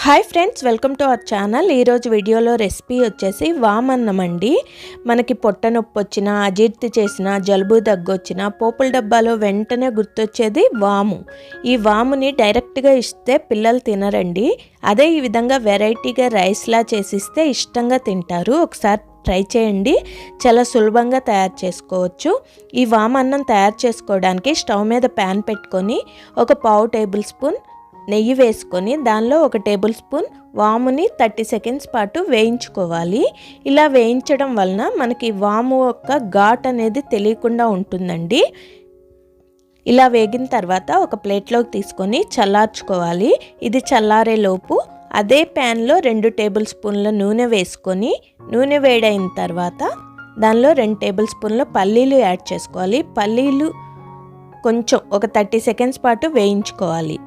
Hi friends, welcome to our channel. ఈరోజు వీడియోలో recipe వచ్చేసి వామన్నం అండి. మనకి పొట్ట నొప్పి వచ్చినా, అజీర్తి చేసినా, జలుబు దగ్గొచ్చినా పోపుల డబ్బాలో వెంటనే గుర్తొచ్చేది వాము. ఈ వాముని డైరెక్ట్గా ఇస్తే పిల్లలు తినరండి. అదే ఈ విధంగా వెరైటీగా రైస్లా చేసిస్తే ఇష్టంగా తింటారు. ఒకసారి ట్రై చేయండి, చాలా సులభంగా తయారు చేసుకోవచ్చు. ఈ వామన్నం తయారు చేసుకోవడానికి స్టవ్ మీద ప్యాన్ పెట్టుకొని ఒక పావు టేబుల్ స్పూన్ నెయ్యి వేసుకొని దానిలో ఒక టేబుల్ స్పూన్ వాముని 30 సెకండ్స్ పాటు వేయించుకోవాలి. ఇలా వేయించడం వలన మనకి వాము యొక్క ఘాట్ అనేది తెలియకుండా ఉంటుందండి. ఇలా వేగిన తర్వాత ఒక ప్లేట్లోకి తీసుకొని చల్లార్చుకోవాలి. ఇది చల్లారేలోపు అదే ప్యాన్లో 2 టేబుల్ స్పూన్ల నూనె వేసుకొని నూనె వేడైన తర్వాత దానిలో 2 టేబుల్ స్పూన్ల పల్లీలు యాడ్ చేసుకోవాలి. పల్లీలు కొంచెం ఒక 30 సెకండ్స్ పాటు వేయించుకోవాలి.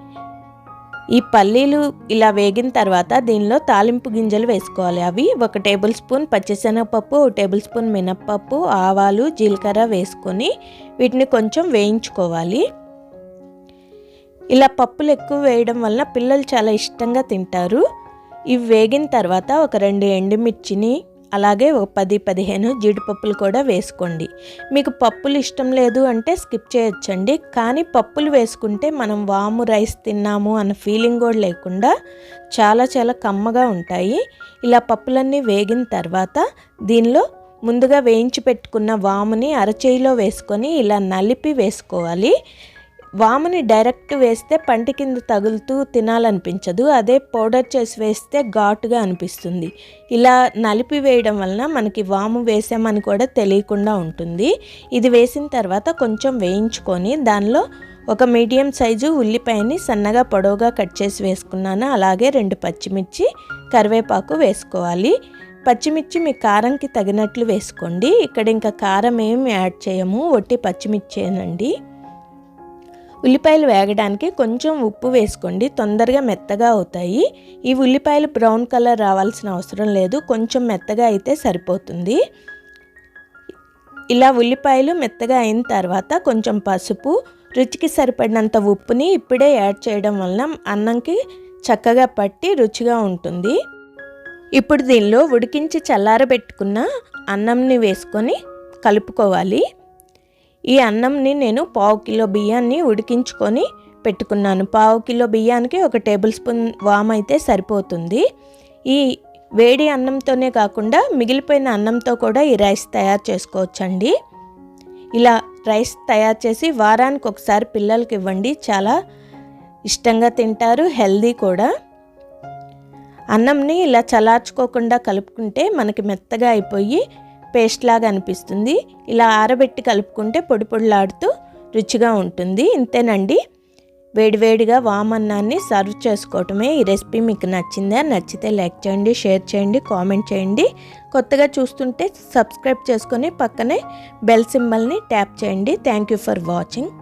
ఈ పల్లీలు ఇలా వేగిన తర్వాత దీనిలో తాలింపు గింజలు వేసుకోవాలి. అవి 1 టేబుల్ స్పూన్ పచ్చిశనగపప్పు, 1 టేబుల్ స్పూన్ మినప్పప్పు, ఆవాలు, జీలకర్ర వేసుకొని వీటిని కొంచెం వేయించుకోవాలి. ఇలా పప్పులు ఎక్కువ వేయడం వలన పిల్లలు చాలా ఇష్టంగా తింటారు. ఇవి వేగిన తర్వాత ఒక 2 ఎండుమిర్చిని అలాగే ఒక 10-15 జీడిపప్పులు కూడా వేసుకోండి. మీకు పప్పులు ఇష్టం లేదు అంటే స్కిప్ చేయొచ్చండి. కానీ పప్పులు వేసుకుంటే మనం వాము రైస్ తిన్నాము అన్న ఫీలింగ్ కూడా లేకుండా చాలా చాలా కమ్మగా ఉంటాయి. ఇలా పప్పులన్నీ వేగిన తర్వాత దీనిలో ముందుగా వేయించి పెట్టుకున్న వాముని అరచేయిలో వేసుకొని ఇలా నలిపి వేసుకోవాలి. వాముని డైరెక్ట్ వేస్తే పంటి కింద తగులుతూ తినాలనిపించదు. అదే పౌడర్ చేసి వేస్తే ఘాటుగా అనిపిస్తుంది. ఇలా నలిపి వేయడం వలన మనకి వాము వేసామని కూడా తెలియకుండా ఉంటుంది. ఇది వేసిన తర్వాత కొంచెం వేయించుకొని దానిలో ఒక మీడియం సైజు ఉల్లిపాయని సన్నగా పొడవుగా కట్ చేసి వేసుకున్నాను. అలాగే 2 పచ్చిమిర్చి, కరివేపాకు వేసుకోవాలి. పచ్చిమిర్చి మీ కారంకి తగినట్లు వేసుకోండి. ఇక్కడ ఇంకా కారం ఏమి యాడ్ చేయము, ఒట్టి పచ్చిమిర్చేనండి. ఉల్లిపాయలు వేగడానికి కొంచెం ఉప్పు వేసుకోండి, తొందరగా మెత్తగా అవుతాయి. ఈ ఉల్లిపాయలు బ్రౌన్ కలర్ రావాల్సిన అవసరం లేదు, కొంచెం మెత్తగా అయితే సరిపోతుంది. ఇలా ఉల్లిపాయలు మెత్తగా అయిన తర్వాత కొంచెం పసుపు, రుచికి సరిపడినంత ఉప్పుని ఇప్పుడే యాడ్ చేయడం వలన అన్నంకి చక్కగా పట్టి రుచిగా ఉంటుంది. ఇప్పుడు దీనిలో ఉడికించి చల్లారబెట్టుకున్న అన్నంని వేసుకొని కలుపుకోవాలి. ఈ అన్నంని నేను 1/2 కిలో బియ్యాన్ని ఉడికించుకొని పెట్టుకున్నాను. 1/2 కిలో బియ్యానికి 1 టేబుల్ స్పూన్ వాము అయితే సరిపోతుంది. ఈ వేడి అన్నంతోనే కాకుండా మిగిలిపోయిన అన్నంతో కూడా ఈ రైస్ తయారు చేసుకోవచ్చండి. ఇలా రైస్ తయారు చేసి వారానికి ఒకసారి పిల్లలకి ఇవ్వండి, చాలా ఇష్టంగా తింటారు, హెల్దీ కూడా. అన్నంని ఇలా చల్లార్చుకోకుండా కలుపుకుంటే మనకి మెత్తగా అయిపోయి పేస్ట్ లాగా అనిపిస్తుంది. ఇలా ఆరబెట్టి కలుపుకుంటే పొడి పొడిలాడుతూ రుచిగా ఉంటుంది. ఇంతేనండి, వేడివేడిగా వామన్నాన్ని సర్వ్ చేసుకోవటమే. ఈ రెసిపీ మీకు నచ్చిందా? నచ్చితే లైక్ చేయండి, షేర్ చేయండి, కామెంట్ చేయండి. కొత్తగా చూస్తుంటే సబ్స్క్రైబ్ చేసుకొని పక్కనే బెల్ సింబల్ని ట్యాప్ చేయండి. Thank you for watching.